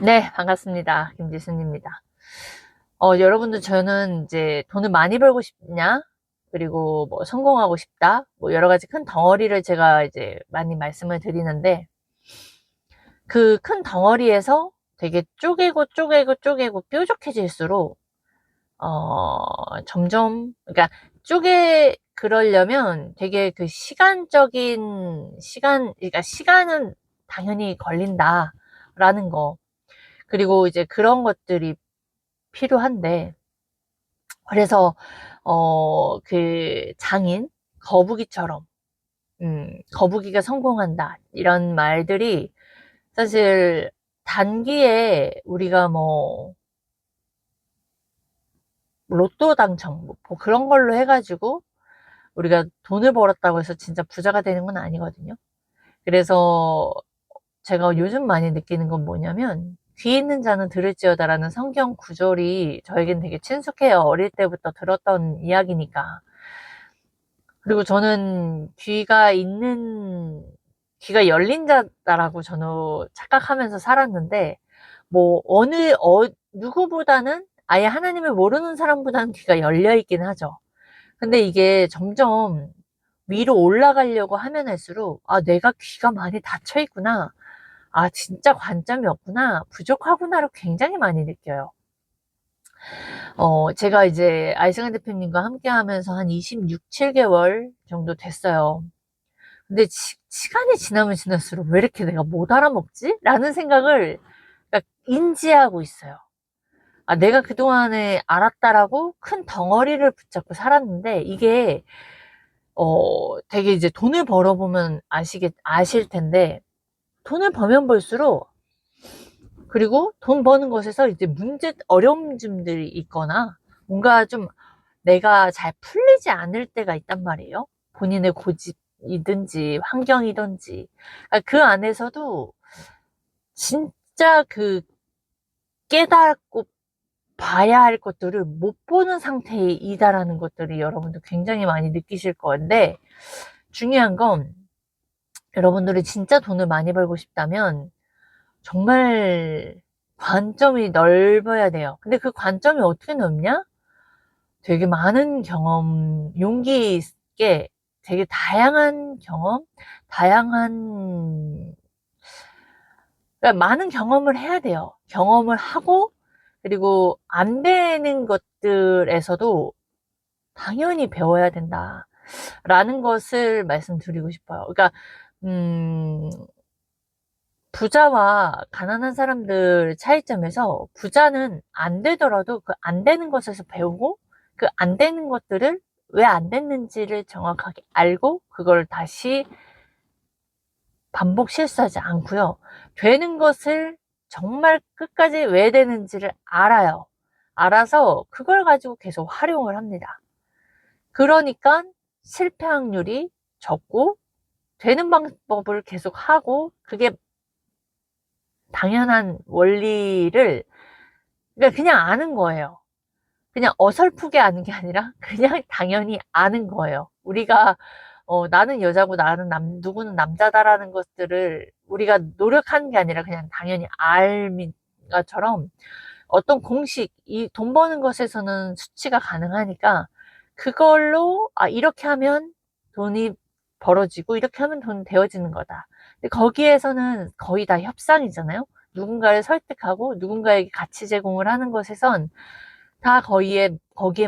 네, 반갑습니다. 김지순입니다. 여러분들 저는 이제 돈을 많이 벌고 싶냐? 그리고 뭐 성공하고 싶다? 뭐 여러 가지 큰 덩어리를 제가 이제 많이 말씀을 드리는데 그 큰 덩어리에서 되게 쪼개고 쪼개고 쪼개고 뾰족해질수록 점점 그러니까 그러려면 되게 그 그러니까 시간은 당연히 걸린다라는 거. 그리고 이제 그런 것들이 필요한데 그래서 그 장인 거북이처럼 거북이가 성공한다 이런 말들이 사실 단기에 우리가 뭐 로또 당첨 뭐 그런 걸로 해가지고 우리가 돈을 벌었다고 해서 진짜 부자가 되는 건 아니거든요. 그래서 제가 요즘 많이 느끼는 건 뭐냐면 귀 있는 자는 들을지어다라는 성경 구절이 저에겐 되게 친숙해요. 어릴 때부터 들었던 이야기니까. 그리고 저는 귀가 열린 자다라고 저는 착각하면서 살았는데, 뭐, 누구보다는 아예 하나님을 모르는 사람보다는 귀가 열려 있긴 하죠. 근데 이게 점점 위로 올라가려고 하면 할수록, 아, 내가 귀가 많이 닫혀 있구나. 아, 진짜 관점이 없구나. 부족하구나를 굉장히 많이 느껴요. 제가 이제 아이승환 대표님과 함께 하면서 한 26, 7개월 정도 됐어요. 근데 시간이 지나면 지날수록 왜 이렇게 내가 못 알아먹지? 라는 생각을 그러니까 인지하고 있어요. 아, 내가 그동안에 알았다라고 큰 덩어리를 붙잡고 살았는데 이게 되게 이제 돈을 벌어보면 아실 텐데 돈을 벌면 벌수록 그리고 돈 버는 것에서 이제 어려움들이 있거나 뭔가 좀 내가 잘 풀리지 않을 때가 있단 말이에요. 본인의 고집이든지 환경이든지. 그 안에서도 진짜 그 깨닫고 봐야 할 것들을 못 보는 상태이다라는 것들이 여러분도 굉장히 많이 느끼실 건데 중요한 건 여러분들이 진짜 돈을 많이 벌고 싶다면 정말 관점이 넓어야 돼요. 근데 그 관점이 어떻게 넓냐? 되게 많은 경험, 용기 있게 되게 다양한 경험, 다양한, 그러니까 많은 경험을 해야 돼요. 경험을 하고, 그리고 안 되는 것들에서도 당연히 배워야 된다. 라는 것을 말씀드리고 싶어요. 그러니까, 음, 부자와 가난한 사람들 차이점에서 부자는 안 되더라도 그 안 되는 것에서 배우고 그 안 되는 것들을 왜 안 됐는지를 정확하게 알고 그걸 다시 반복 실수하지 않고요. 되는 것을 정말 끝까지 왜 되는지를 알아요. 알아서 그걸 가지고 계속 활용을 합니다. 그러니까 실패 확률이 적고 되는 방법을 계속 하고 그게 당연한 원리를 그냥 아는 거예요. 그냥 어설프게 아는 게 아니라 그냥 당연히 아는 거예요. 우리가 나는 여자고 누구는 남자다라는 것들을 우리가 노력하는 게 아니라 그냥 당연히 알는 것처럼 어떤 공식, 이 돈 버는 것에서는 수치가 가능하니까 그걸로 이렇게 하면 돈이 벌어지고 이렇게 하면 돈이 되어지는 거다. 근데 거기에서는 거의 다 협상이잖아요. 누군가를 설득하고 누군가에게 가치 제공을 하는 것에선 다 거기에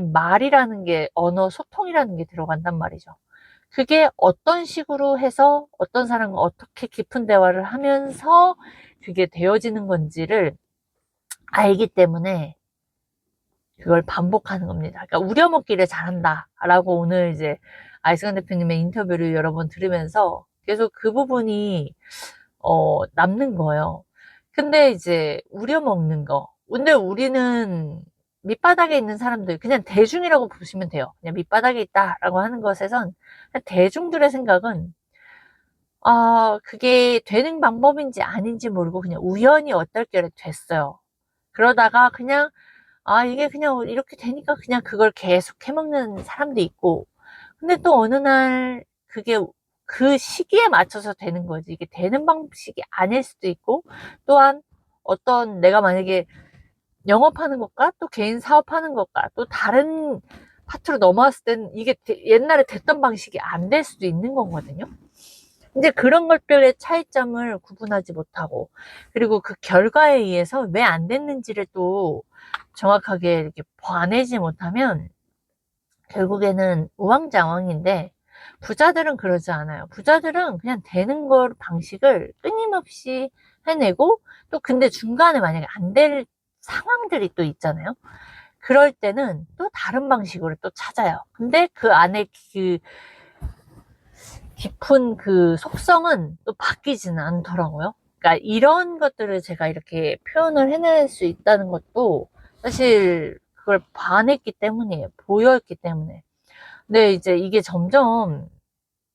말이라는 게 언어 소통이라는 게 들어간단 말이죠. 그게 어떤 식으로 해서 어떤 사람과 어떻게 깊은 대화를 하면서 그게 되어지는 건지를 알기 때문에 그걸 반복하는 겁니다. 그러니까 우려먹기를 잘한다라고 오늘 이제 아이스간 대표님의 인터뷰를 여러 번 들으면서 계속 그 부분이 남는 거예요. 근데 이제 우려먹는 거. 근데 우리는 밑바닥에 있는 사람들, 그냥 대중이라고 보시면 돼요. 그냥 밑바닥에 있다라고 하는 것에선 대중들의 생각은 그게 되는 방법인지 아닌지 모르고 그냥 우연히 어떨결에 됐어요. 그러다가 그냥 이게 그냥 이렇게 되니까 그냥 그걸 계속 해먹는 사람도 있고, 근데 또 어느 날 그게 그 시기에 맞춰서 되는 거지. 이게 되는 방식이 아닐 수도 있고, 또한 어떤 내가 만약에 영업하는 것과 또 개인 사업하는 것과 또 다른 파트로 넘어왔을 때는 이게 옛날에 됐던 방식이 안 될 수도 있는 거거든요. 이제 그런 것들의 차이점을 구분하지 못하고, 그리고 그 결과에 의해서 왜 안 됐는지를 또 정확하게 이렇게 봐내지 못하면 결국에는 우왕좌왕인데, 부자들은 그러지 않아요. 부자들은 그냥 되는 걸 방식을 끊임없이 해내고, 또 근데 중간에 만약에 안 될 상황들이 또 있잖아요. 그럴 때는 또 다른 방식으로 또 찾아요. 근데 그 안에 그 깊은 그 속성은 또 바뀌지는 않더라고요. 그러니까 이런 것들을 제가 이렇게 표현을 해낼 수 있다는 것도 사실 그걸 봐냈기 때문이에요. 보였기 때문에. 근데 이제 이게 점점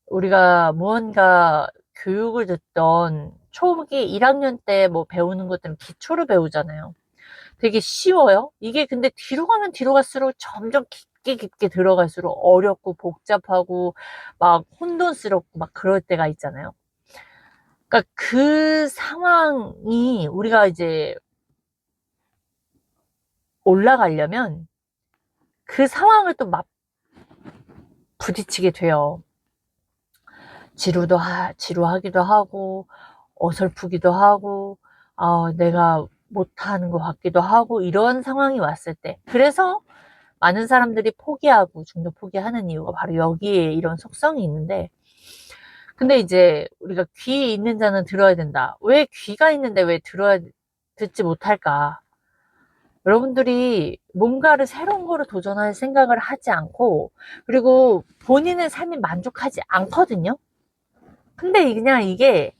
우리가 무언가 교육을 듣던 초기 1학년 때 뭐 배우는 것들은 기초를 배우잖아요. 되게 쉬워요. 이게 근데 뒤로 가면 뒤로 갈수록 점점 깊게 깊게 들어갈수록 어렵고 복잡하고 막 혼돈스럽고 막 그럴 때가 있잖아요. 그러니까 그 상황이 우리가 이제 올라가려면 그 상황을 또 막 부딪히게 돼요. 지루하기도 하고 어설프기도 하고 내가 못하는 것 같기도 하고 이런 상황이 왔을 때, 그래서 많은 사람들이 포기하고 중도 포기하는 이유가 바로 여기에 이런 속성이 있는데, 근데 이제 우리가 귀 있는 자는 들어야 된다. 왜 귀가 있는데 왜 듣지 못할까? 여러분들이 뭔가를 새로운 거를 도전할 생각을 하지 않고, 그리고 본인의 삶이 만족하지 않거든요. 근데 그냥 이게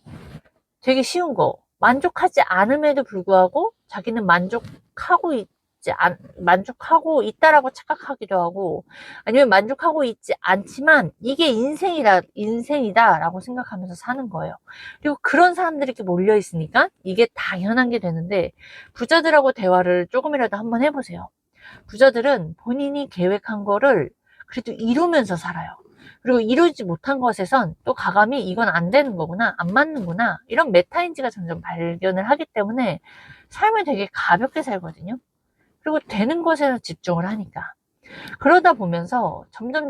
되게 쉬운 거. 만족하지 않음에도 불구하고 자기는 만족하고 있다라고 착각하기도 하고, 아니면 만족하고 있지 않지만 이게 인생이다라고 생각하면서 사는 거예요. 그리고 그런 사람들이 이렇게 몰려 있으니까 이게 당연한 게 되는데, 부자들하고 대화를 조금이라도 한번 해보세요. 부자들은 본인이 계획한 거를 그래도 이루면서 살아요. 그리고 이루지 못한 것에선 또 가감히 이건 안 되는 거구나, 안 맞는구나, 이런 메타인지가 점점 발견을 하기 때문에 삶을 되게 가볍게 살거든요. 그리고 되는 것에는 집중을 하니까. 그러다 보면서 점점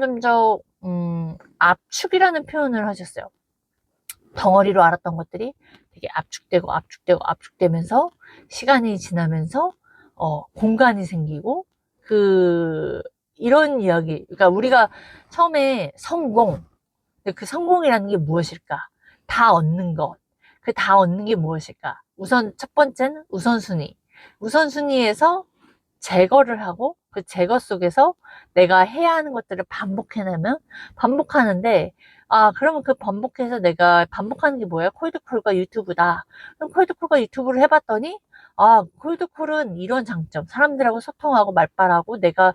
압축이라는 표현을 하셨어요. 덩어리로 알았던 것들이 되게 압축되면서 시간이 지나면서 공간이 생기고, 이런 이야기. 그러니까 우리가 처음에 그 성공이라는 게 무엇일까? 다 얻는 것. 그 다 얻는 게 무엇일까? 우선 첫 번째는 우선순위. 우선순위에서 제거를 하고, 그 제거 속에서 내가 해야 하는 것들을 반복해내면, 반복하는데, 그러면 그 반복해서 내가 반복하는 게 뭐야? 콜드콜과 유튜브다. 그럼 콜드콜과 유튜브를 해봤더니, 콜드콜은 이런 장점, 사람들하고 소통하고 말빨하고 내가,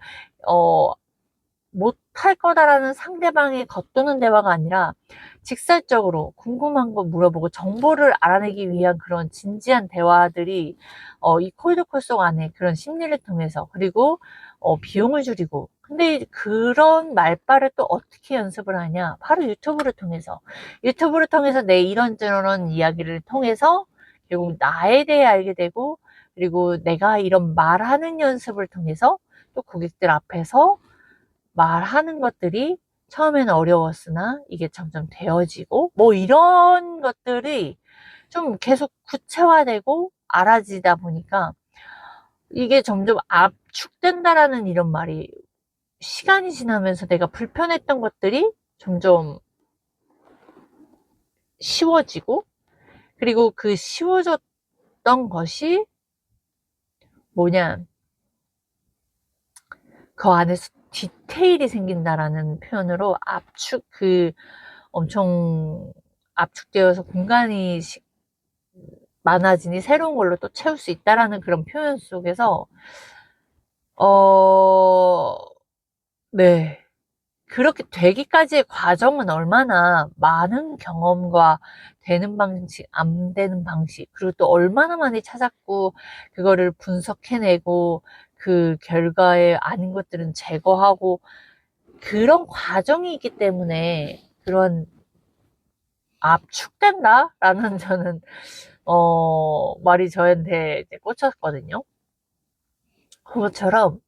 못할 거다라는 상대방의 겉도는 대화가 아니라 직설적으로 궁금한 거 물어보고 정보를 알아내기 위한 그런 진지한 대화들이 이 콜드콜 속 안에 그런 심리를 통해서, 그리고 비용을 줄이고. 근데 그런 말빨을 또 어떻게 연습을 하냐? 바로 유튜브를 통해서 내 이런저런 이야기를 통해서 결국 나에 대해 알게 되고, 그리고 내가 이런 말하는 연습을 통해서 또 고객들 앞에서 말하는 것들이 처음에는 어려웠으나 이게 점점 되어지고, 뭐 이런 것들이 좀 계속 구체화되고 알아지다 보니까 이게 점점 압축된다라는 이런 말이, 시간이 지나면서 내가 불편했던 것들이 점점 쉬워지고, 그리고 그 쉬워졌던 것이 뭐냐, 그 안에서 디테일이 생긴다라는 표현으로 엄청 압축되어서 공간이 많아지니 새로운 걸로 또 채울 수 있다라는 그런 표현 속에서, 네. 그렇게 되기까지의 과정은 얼마나 많은 경험과 되는 방식, 안 되는 방식, 그리고 또 얼마나 많이 찾았고, 그거를 분석해내고, 그 결과에 아닌 것들은 제거하고, 그런 과정이 있기 때문에 그런 압축된다라는 저는 말이 저한테 이제 꽂혔거든요. 그것처럼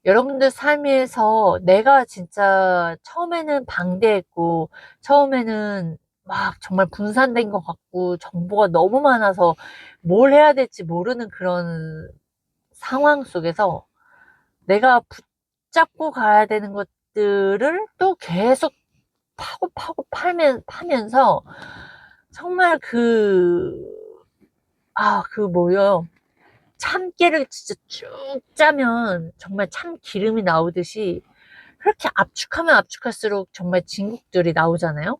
여러분들 삶에서 내가 진짜 처음에는 방대했고, 처음에는 막 정말 분산된 것 같고, 정보가 너무 많아서 뭘 해야 될지 모르는 그런 상황 속에서 내가 붙잡고 가야 되는 것들을 또 계속 파면서 정말 뭐요. 참깨를 진짜 쭉 짜면 정말 참기름이 나오듯이 그렇게 압축하면 압축할수록 정말 진국들이 나오잖아요.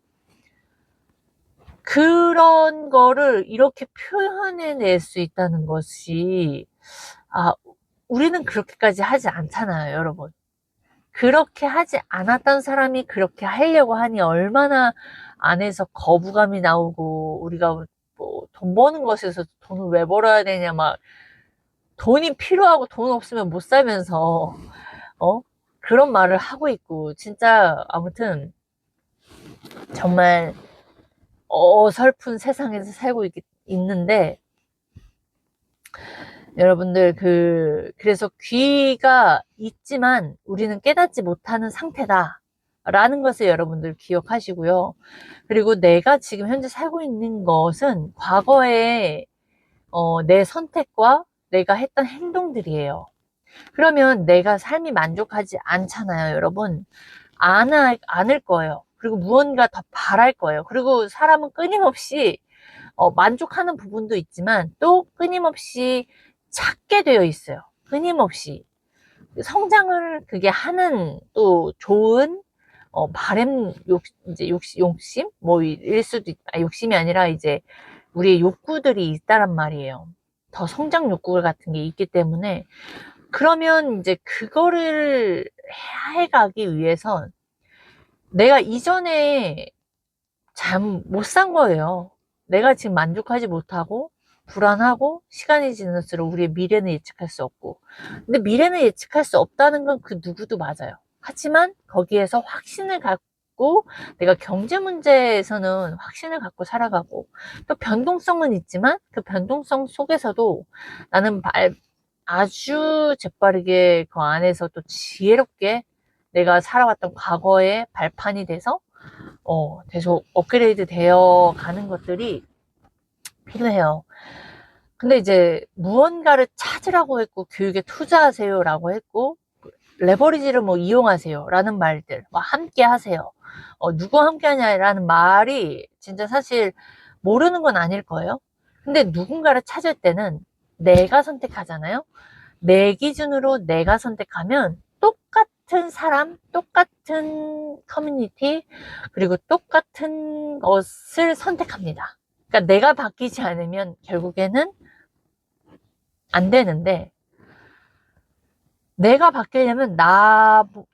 그런 거를 이렇게 표현해낼 수 있다는 것이, 우리는 그렇게까지 하지 않잖아요, 여러분. 그렇게 하지 않았던 사람이 그렇게 하려고 하니 얼마나 안에서 거부감이 나오고, 우리가 뭐 돈 버는 것에서 돈을 왜 벌어야 되냐, 막 돈이 필요하고 돈 없으면 못 살면서 그런 말을 하고 있고, 진짜 아무튼 정말 어설픈 세상에서 살고 있는데, 여러분들 그래서 귀가 있지만 우리는 깨닫지 못하는 상태다 라는 것을 여러분들 기억하시고요. 그리고 내가 지금 현재 살고 있는 것은 과거에 내 선택과 내가 했던 행동들이에요. 그러면 내가 삶이 만족하지 않잖아요, 여러분. 않을 거예요. 그리고 무언가 더 바랄 거예요. 그리고 사람은 끊임없이 만족하는 부분도 있지만 또 끊임없이 찾게 되어 있어요. 끊임없이. 성장을 그게 하는 또 좋은 바램 이제 욕심 뭐 일 수도 있다. 욕심이 아니라 이제 우리의 욕구들이 있다란 말이에요. 더 성장 욕구 같은 게 있기 때문에, 그러면 이제 그거를 해가기 위해선 내가 이전에 잘 못 산 거예요. 내가 지금 만족하지 못하고 불안하고, 시간이 지날수록 우리의 미래는 예측할 수 없고, 근데 미래는 예측할 수 없다는 건 그 누구도 맞아요. 하지만 거기에서 확신을 갖고, 내가 경제 문제에서는 확신을 갖고 살아가고, 또 변동성은 있지만 그 변동성 속에서도 나는 아주 재빠르게 그 안에서 또 지혜롭게 내가 살아왔던 과거의 발판이 돼서 계속 업그레이드 되어 가는 것들이 필요해요. 근데 이제 무언가를 찾으라고 했고, 교육에 투자하세요 라고 했고, 레버리지를 뭐 이용하세요 라는 말들, 뭐 함께 하세요, 누구와 함께 하냐라는 말이 진짜 사실 모르는 건 아닐 거예요. 근데 누군가를 찾을 때는 내가 선택하잖아요. 내 기준으로 내가 선택하면 똑같은 사람, 똑같은 커뮤니티, 그리고 똑같은 것을 선택합니다. 그러니까 내가 바뀌지 않으면 결국에는 안 되는데, 내가 바뀌려면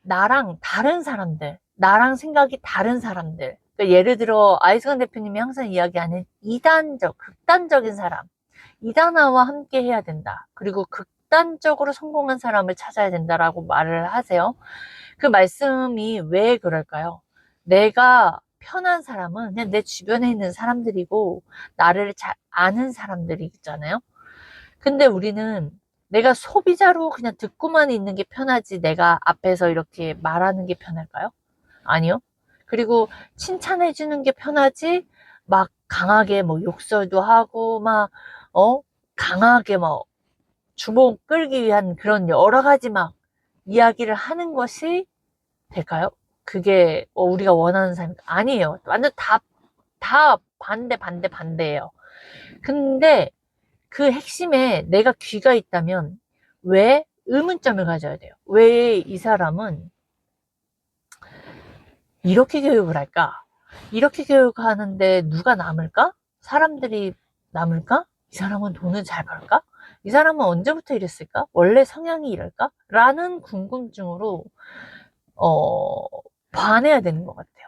나랑 다른 사람들, 나랑 생각이 다른 사람들, 그러니까 예를 들어 아이스간 대표님이 항상 이야기하는 극단적인 사람, 이단아와 함께 해야 된다. 그리고 극단적으로 성공한 사람을 찾아야 된다라고 말을 하세요. 그 말씀이 왜 그럴까요? 내가 편한 사람은 그냥 내 주변에 있는 사람들이고, 나를 잘 아는 사람들이 있잖아요. 근데 우리는 내가 소비자로 그냥 듣고만 있는 게 편하지, 내가 앞에서 이렇게 말하는 게 편할까요? 아니요. 그리고 칭찬해 주는 게 편하지, 막 강하게 뭐 욕설도 하고 막 강하게 막 주목 끌기 위한 그런 여러 가지 막 이야기를 하는 것이 될까요? 그게 우리가 원하는 삶 아니에요. 완전 다 반대예요. 근데 그 핵심에 내가 귀가 있다면 왜 의문점을 가져야 돼요. 왜 이 사람은 이렇게 교육을 할까? 이렇게 교육하는데 누가 남을까? 사람들이 남을까? 이 사람은 돈을 잘 벌까? 이 사람은 언제부터 이랬을까? 원래 성향이 이럴까? 라는 궁금증으로 반해야 되는 것 같아요.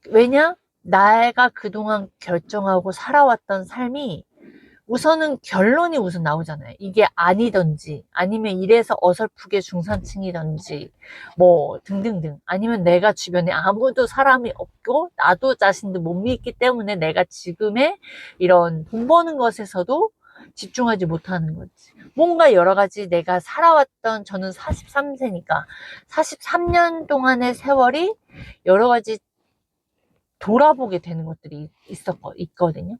왜냐? 내가 그동안 결정하고 살아왔던 삶이 우선은 결론이 우선 나오잖아요. 이게 아니던지, 아니면 이래서 어설프게 중산층이던지, 뭐, 등등등. 아니면 내가 주변에 아무도 사람이 없고, 나도 자신도 못 믿기 때문에 내가 지금의 이런 돈 버는 것에서도 집중하지 못하는 거지. 뭔가 여러 가지 내가 살아왔던, 저는 43세니까, 43년 동안의 세월이 여러 가지 돌아보게 되는 것들이 있거든요.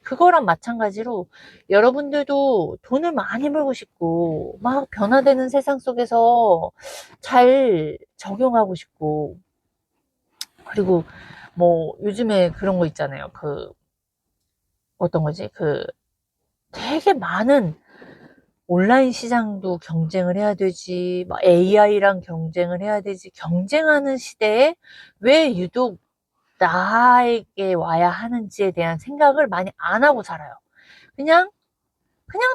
그거랑 마찬가지로 여러분들도 돈을 많이 벌고 싶고 막 변화되는 세상 속에서 잘 적용하고 싶고, 그리고 뭐 요즘에 그런 거 있잖아요. 그 어떤 거지? 그 되게 많은 온라인 시장도 경쟁을 해야 되지, 막 AI랑 경쟁을 해야 되지, 경쟁하는 시대에 왜 유독 나에게 와야 하는지에 대한 생각을 많이 안 하고 살아요. 그냥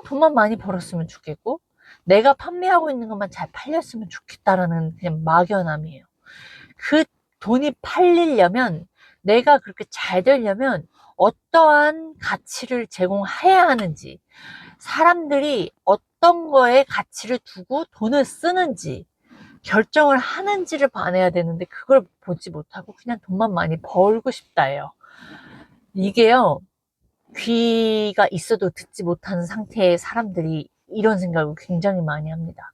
돈만 많이 벌었으면 좋겠고, 내가 판매하고 있는 것만 잘 팔렸으면 좋겠다라는 그냥 막연함이에요. 그 돈이 팔리려면, 내가 그렇게 잘 되려면 어떠한 가치를 제공해야 하는지, 사람들이 어떤 거에 가치를 두고 돈을 쓰는지 결정을 하는지를 봐내야 되는데, 그걸 보지 못하고 그냥 돈만 많이 벌고 싶다예요. 이게요, 귀가 있어도 듣지 못하는 상태의 사람들이 이런 생각을 굉장히 많이 합니다.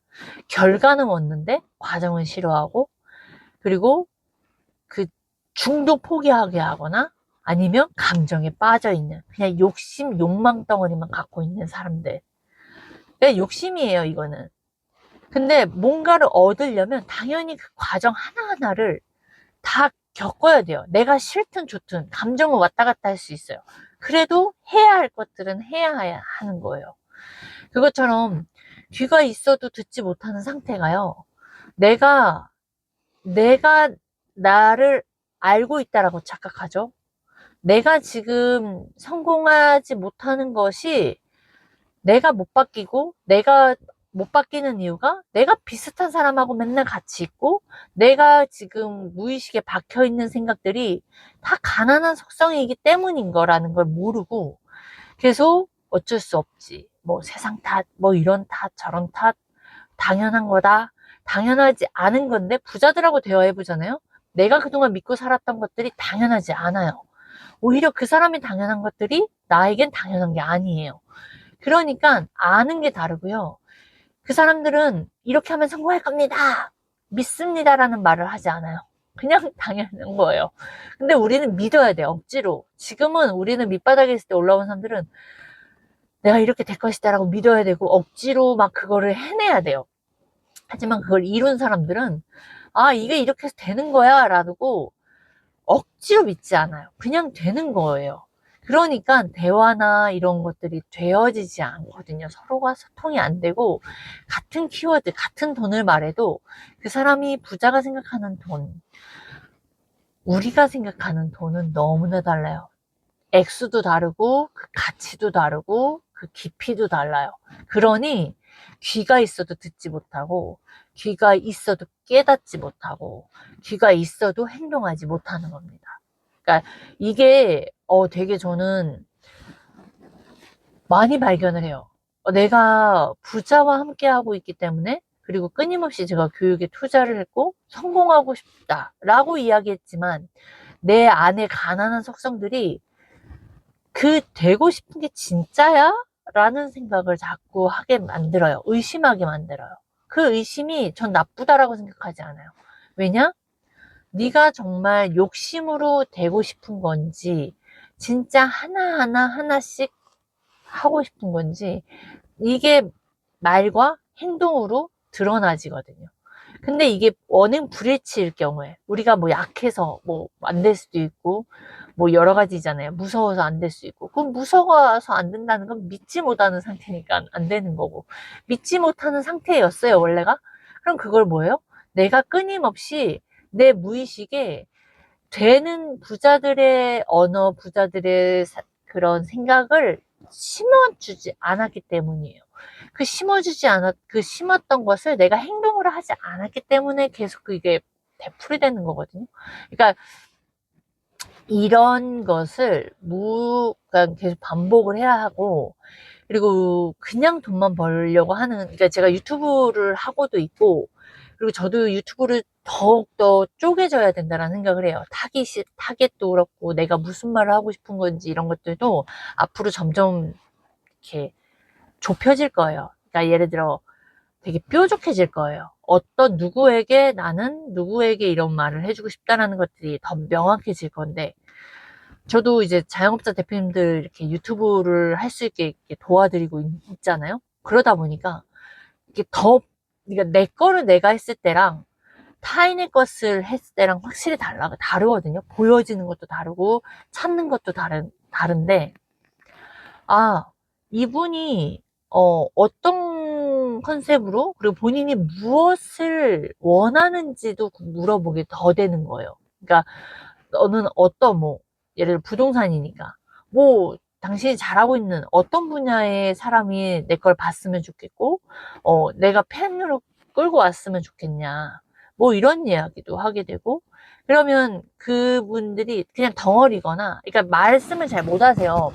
결과는 얻는데 과정은 싫어하고, 그리고 그 중도 포기하게 하거나, 아니면 감정에 빠져 있는, 그냥 욕심, 욕망 덩어리만 갖고 있는 사람들. 그러니까 욕심이에요, 이거는. 근데 뭔가를 얻으려면 당연히 그 과정 하나하나를 다 겪어야 돼요. 내가 싫든 좋든 감정은 왔다 갔다 할 수 있어요. 그래도 해야 할 것들은 해야 하는 거예요. 그것처럼 귀가 있어도 듣지 못하는 상태가요. 내가 나를 알고 있다라고 착각하죠. 내가 지금 성공하지 못하는 것이, 내가 못 바뀌고, 내가 못 바뀌는 이유가 내가 비슷한 사람하고 맨날 같이 있고, 내가 지금 무의식에 박혀 있는 생각들이 다 가난한 속성이기 때문인 거라는 걸 모르고 계속 어쩔 수 없지, 뭐 세상 탓, 뭐 이런 탓, 저런 탓, 당연한 거다. 당연하지 않은 건데 부자들하고 대화해보잖아요. 내가 그동안 믿고 살았던 것들이 당연하지 않아요. 오히려 그 사람이 당연한 것들이 나에겐 당연한 게 아니에요. 그러니까 아는 게 다르고요. 그 사람들은 이렇게 하면 성공할 겁니다, 믿습니다라는 말을 하지 않아요. 그냥 당연한 거예요. 근데 우리는 믿어야 돼요, 억지로. 지금은 우리는 밑바닥에 있을 때 올라온 사람들은 내가 이렇게 될 것이다라고 믿어야 되고, 억지로 막 그거를 해내야 돼요. 하지만 그걸 이룬 사람들은 아, 이게 이렇게 해서 되는 거야 라고 억지로 믿지 않아요. 그냥 되는 거예요. 그러니까 대화나 이런 것들이 되어지지 않거든요. 서로가 소통이 안 되고, 같은 키워드, 같은 돈을 말해도 그 사람이 부자가 생각하는 돈, 우리가 생각하는 돈은 너무나 달라요. 액수도 다르고, 그 가치도 다르고, 그 깊이도 달라요. 그러니 귀가 있어도 듣지 못하고, 귀가 있어도 깨닫지 못하고, 귀가 있어도 행동하지 못하는 겁니다. 그러니까 이게 되게 저는 많이 발견을 해요. 내가 부자와 함께 하고 있기 때문에, 그리고 끊임없이 제가 교육에 투자를 했고 성공하고 싶다라고 이야기했지만, 내 안에 가난한 속성들이 그 되고 싶은 게 진짜야? 라는 생각을 자꾸 하게 만들어요. 의심하게 만들어요. 그 의심이 전 나쁘다라고 생각하지 않아요. 왜냐? 네가 정말 욕심으로 되고 싶은 건지, 진짜 하나씩 하고 싶은 건지, 이게 말과 행동으로 드러나지거든요. 근데 이게 원행 불일치일 경우에, 우리가 뭐 약해서 뭐 안 될 수도 있고, 뭐 여러 가지잖아요. 무서워서 안 될 수 있고. 그럼 무서워서 안 된다는 건 믿지 못하는 상태니까 안 되는 거고, 믿지 못하는 상태였어요, 원래가. 그럼 그걸 뭐예요? 내가 끊임없이 내 무의식에 되는 부자들의 언어, 부자들의 그런 생각을 심어주지 않았기 때문이에요. 그 심었던 것을 내가 행동으로 하지 않았기 때문에 계속 그게 되풀이되는 거거든요. 그러니까 이런 것을 그러니까 계속 반복을 해야 하고, 그리고 그냥 돈만 벌려고 하는, 그러니까 제가 유튜브를 하고도 있고, 그리고 저도 유튜브를 더욱더 쪼개져야 된다는 생각을 해요. 타겟도 그렇고, 내가 무슨 말을 하고 싶은 건지 이런 것들도 앞으로 점점 이렇게 좁혀질 거예요. 그러니까 예를 들어 되게 뾰족해질 거예요. 어떤 누구에게 나는 누구에게 이런 말을 해주고 싶다라는 것들이 더 명확해질 건데, 저도 이제 자영업자 대표님들 이렇게 유튜브를 할 수 있게 이렇게 도와드리고 있잖아요. 그러다 보니까 이게 그러니까 내 거를 내가 했을 때랑 타인의 것을 했을 때랑 확실히 다르거든요. 보여지는 것도 다르고 찾는 것도 다른데, 아, 이분이 어떤 컨셉으로, 그리고 본인이 무엇을 원하는지도 물어보게 더 되는 거예요. 그러니까 너는 예를 들어 부동산이니까, 당신이 잘하고 있는 어떤 분야의 사람이 내 걸 봤으면 좋겠고, 내가 팬으로 끌고 왔으면 좋겠냐, 이런 이야기도 하게 되고. 그러면 그분들이 그냥 덩어리거나, 그러니까 말씀을 잘 못하세요.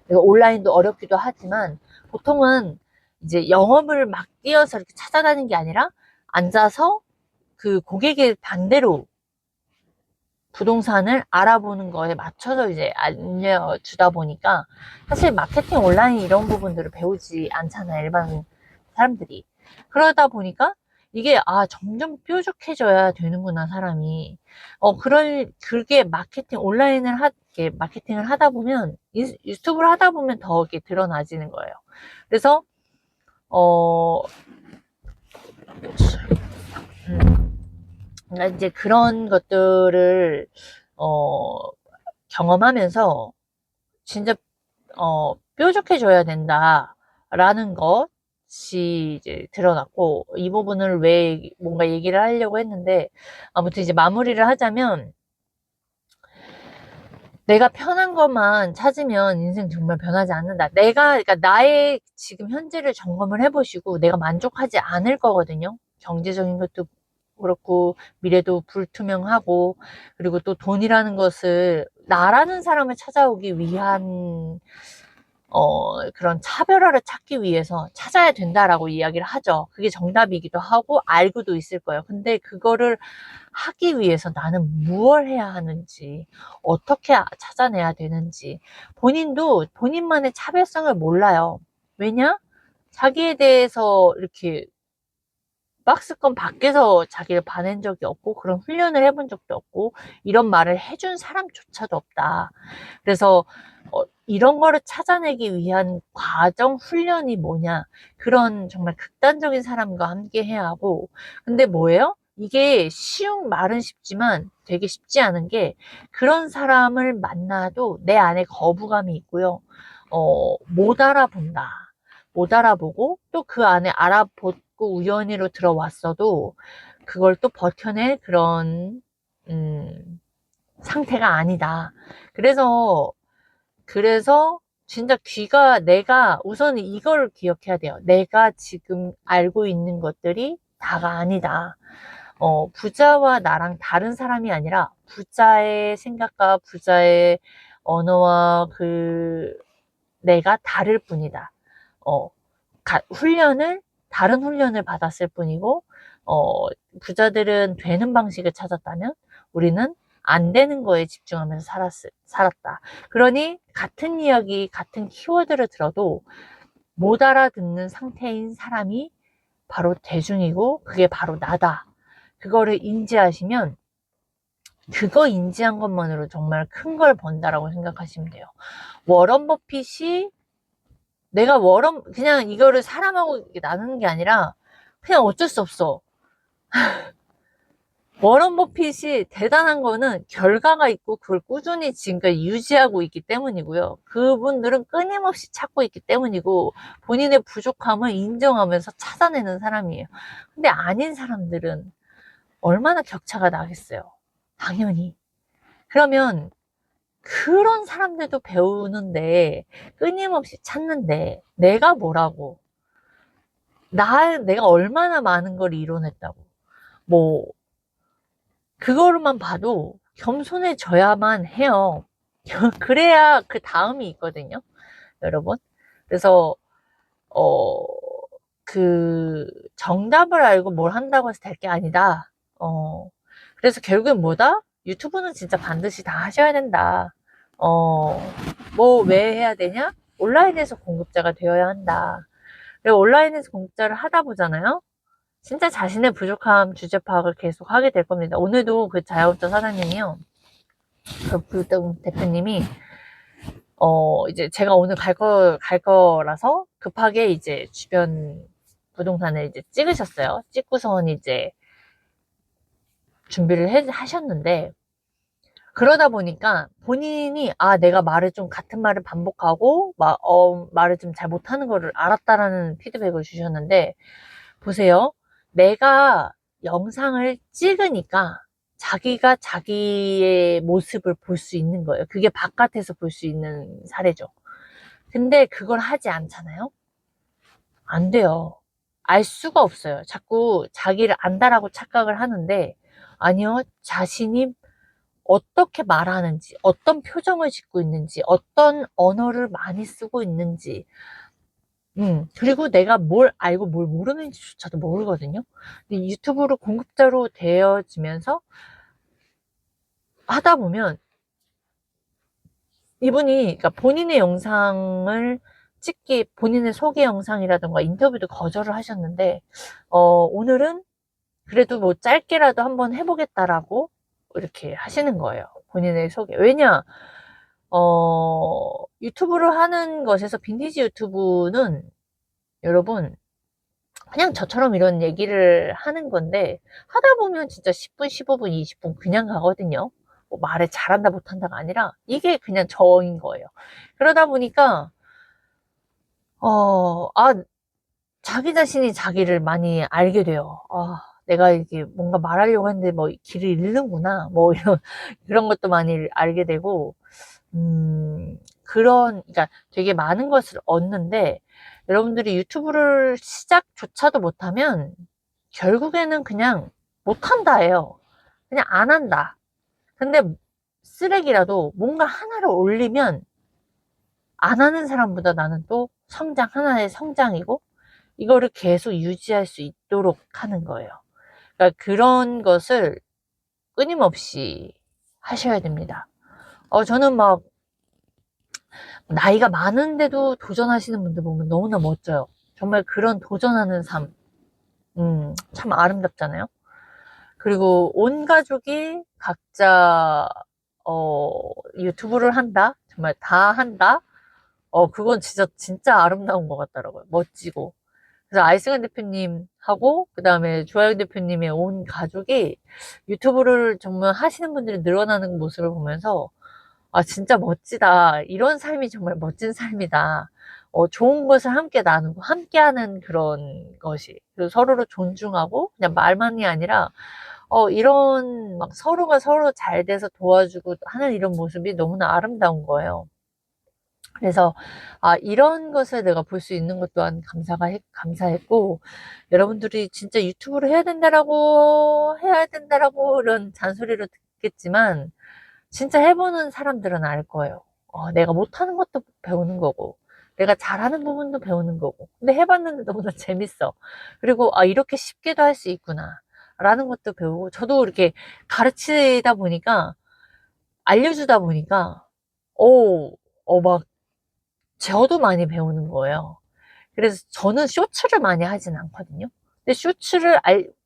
온라인도 어렵기도 하지만, 보통은 이제 영업을 막 뛰어서 이렇게 찾아다니는 게 아니라 앉아서 그 고객의 반대로 부동산을 알아보는 거에 맞춰서 이제 알려주다 보니까, 사실 마케팅 온라인 이런 부분들을 배우지 않잖아요, 일반 사람들이. 그러다 보니까 이게 점점 뾰족해져야 되는구나, 사람이. 그게 마케팅을 하다 보면, 유튜브를 하다 보면 더 이렇게 드러나지는 거예요. 그래서 어 이제 그런 것들을 경험하면서 진짜 뾰족해져야 된다라는 것이 이제 드러났고, 이 부분을 왜 뭔가 얘기를 하려고 했는데, 아무튼 이제 마무리를 하자면, 내가 편한 것만 찾으면 인생 정말 변하지 않는다. 그러니까 나의 지금 현재를 점검을 해보시고 내가 만족하지 않을 거거든요. 경제적인 것도 그렇고, 미래도 불투명하고, 그리고 또 돈이라는 것을 나라는 사람을 찾아오기 위한 그런 차별화를 찾기 위해서 찾아야 된다라고 이야기를 하죠. 그게 정답이기도 하고 알고도 있을 거예요. 근데 그거를 하기 위해서 나는 무엇을 해야 하는지, 어떻게 찾아내야 되는지, 본인도 본인만의 차별성을 몰라요. 왜냐? 자기에 대해서 이렇게 박스권 밖에서 자기를 봐낸 적이 없고, 그런 훈련을 해본 적도 없고, 이런 말을 해준 사람조차도 없다. 그래서 이런 거를 찾아내기 위한 과정, 훈련이 뭐냐, 그런 정말 극단적인 사람과 함께 해야 하고. 근데 뭐예요? 이게 말은 쉽지만 되게 쉽지 않은 게, 그런 사람을 만나도 내 안에 거부감이 있고요. 못 알아본다. 못 알아보고, 또 그 안에 알아보고 우연히로 들어왔어도 그걸 또 버텨낼 그런 상태가 아니다. 그래서 진짜 내가 우선 이걸 기억해야 돼요. 내가 지금 알고 있는 것들이 다가 아니다. 부자와 나랑 다른 사람이 아니라, 부자의 생각과 부자의 언어와 내가 다를 뿐이다. 어, 다른 훈련을 받았을 뿐이고, 부자들은 되는 방식을 찾았다면 우리는 안 되는 거에 집중하면서 살았다. 그러니 같은 이야기, 같은 키워드를 들어도 못 알아듣는 상태인 사람이 바로 대중이고, 그게 바로 나다. 그거를 인지하시면, 그거 인지한 것만으로 정말 큰 걸 번다라고 생각하시면 돼요. 워런 버핏이, 그냥 이거를 사람하고 나누는 게 아니라, 그냥 어쩔 수 없어. 워런 버핏이 대단한 거는 결과가 있고, 그걸 꾸준히 지금까지 유지하고 있기 때문이고요. 그분들은 끊임없이 찾고 있기 때문이고, 본인의 부족함을 인정하면서 찾아내는 사람이에요. 근데 아닌 사람들은 얼마나 격차가 나겠어요. 당연히. 그러면 그런 사람들도 배우는데, 끊임없이 찾는데, 내가 뭐라고, 내가 얼마나 많은 걸 이뤄냈다고, 뭐 그거로만 봐도 겸손해져야만 해요. 그래야 그 다음이 있거든요, 여러분. 그래서 어, 정답을 알고 뭘 한다고 해서 될 게 아니다. 그래서 결국엔 뭐다? 유튜브는 진짜 반드시 다 하셔야 된다. 어, 뭐 왜 해야 되냐? 온라인에서 공급자가 되어야 한다. 그리고 온라인에서 공급자를 하다 보잖아요. 진짜 자신의 부족함 주제 파악을 계속 하게 될 겁니다. 오늘도 그 자영업자 사장님이요. 그 대표님이 이제 제가 오늘 갈 거라서 급하게 이제 주변 부동산을 이제 찍으셨어요. 찍고선 이제 준비를 하셨는데, 그러다 보니까 본인이, 내가 같은 말을 반복하고, 말을 좀 잘 못하는 거를 알았다라는 피드백을 주셨는데, 보세요. 내가 영상을 찍으니까 자기가 자기의 모습을 볼 수 있는 거예요. 그게 바깥에서 볼 수 있는 사례죠. 근데 그걸 하지 않잖아요? 안 돼요. 알 수가 없어요. 자꾸 자기를 안다라고 착각을 하는데, 아니요. 자신이 어떻게 말하는지, 어떤 표정을 짓고 있는지, 어떤 언어를 많이 쓰고 있는지, 그리고 내가 뭘 알고 뭘 모르는지조차도 모르거든요. 근데 유튜브로 공급자로 되어지면서 하다 보면 이분이, 그러니까 본인의 영상을 찍기, 본인의 소개 영상이라든가 인터뷰도 거절을 하셨는데, 오늘은 그래도 뭐 짧게라도 한번 해보겠다라고 이렇게 하시는 거예요. 본인의 소개. 왜냐, 유튜브를 하는 것에서 빈티지 유튜브는 여러분, 그냥 저처럼 이런 얘기를 하는 건데, 하다 보면 진짜 10분, 15분, 20분 그냥 가거든요. 뭐 말을 잘한다, 못한다가 아니라, 이게 그냥 저인 거예요. 그러다 보니까, 어, 아, 자기 자신이 자기를 많이 알게 돼요. 내가 이게 뭔가 말하려고 했는데 뭐 길을 잃는구나. 뭐 이런, 그런 것도 많이 알게 되고, 그러니까 되게 많은 것을 얻는데, 여러분들이 유튜브를 시작조차도 못하면, 결국에는 그냥 못한다예요. 그냥 안 한다. 근데 쓰레기라도 뭔가 하나를 올리면, 안 하는 사람보다 나는 또 하나의 성장이고, 이거를 계속 유지할 수 있도록 하는 거예요. 그러니까 그런 것을 끊임없이 하셔야 됩니다. 저는 막 나이가 많은데도 도전하시는 분들 보면 너무나 멋져요. 정말 그런 도전하는 삶, 참 아름답잖아요. 그리고 온 가족이 각자 유튜브를 한다, 정말 다 한다. 그건 진짜 아름다운 것 같더라고요. 멋지고. 그래서 아이스간 대표님하고 그다음에 조아영 대표님의 온 가족이 유튜브를 정말 하시는 분들이 늘어나는 모습을 보면서, 진짜 멋지다. 이런 삶이 정말 멋진 삶이다. 좋은 것을 함께 나누고 함께하는 그런 것이, 그리고 서로를 존중하고 그냥 말만이 아니라 이런 막 서로가 서로 잘 돼서 도와주고 하는 이런 모습이 너무나 아름다운 거예요. 그래서 이런 것을 내가 볼 수 있는 것 또한 감사했고, 여러분들이 진짜 유튜브를 해야 된다라고 이런 잔소리를 듣겠지만, 진짜 해보는 사람들은 알 거예요. 내가 못하는 것도 배우는 거고, 내가 잘하는 부분도 배우는 거고, 근데 해봤는데 너무나 재밌어. 그리고 이렇게 쉽게도 할 수 있구나 라는 것도 배우고, 저도 이렇게 가르치다 보니까, 알려주다 보니까, 막 저도 많이 배우는 거예요. 그래서 저는 쇼츠를 많이 하진 않거든요. 근데 쇼츠를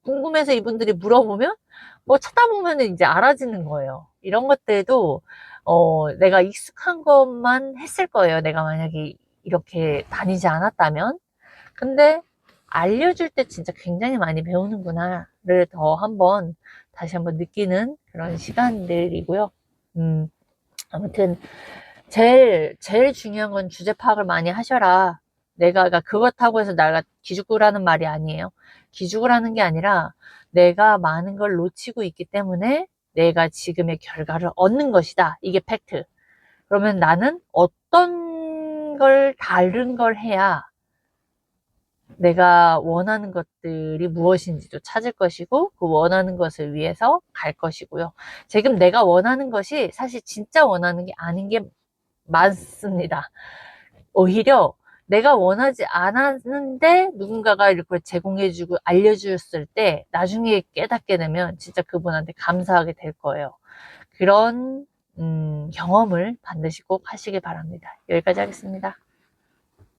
궁금해서 이분들이 물어보면 뭐 쳐다보면 이제 알아지는 거예요. 이런 것들도 내가 익숙한 것만 했을 거예요. 내가 만약에 이렇게 다니지 않았다면. 근데 알려줄 때 진짜 굉장히 많이 배우는구나를 다시 한번 느끼는 그런 시간들이고요. 아무튼 제일 중요한 건 주제 파악을 많이 하셔라. 그러니까 그렇다고 해서 내가 기죽을 하는 말이 아니에요. 기죽을 하는 게 아니라 내가 많은 걸 놓치고 있기 때문에 내가 지금의 결과를 얻는 것이다. 이게 팩트. 그러면 나는 어떤 걸 다른 걸 해야 내가 원하는 것들이 무엇인지도 찾을 것이고 그 원하는 것을 위해서 갈 것이고요. 지금 내가 원하는 것이 사실 진짜 원하는 게 아닌 게 많습니다. 오히려 내가 원하지 않았는데 누군가가 이렇게 제공해주고 알려주었을 때 나중에 깨닫게 되면 진짜 그분한테 감사하게 될 거예요. 그런 경험을 반드시 꼭 하시길 바랍니다. 여기까지 하겠습니다.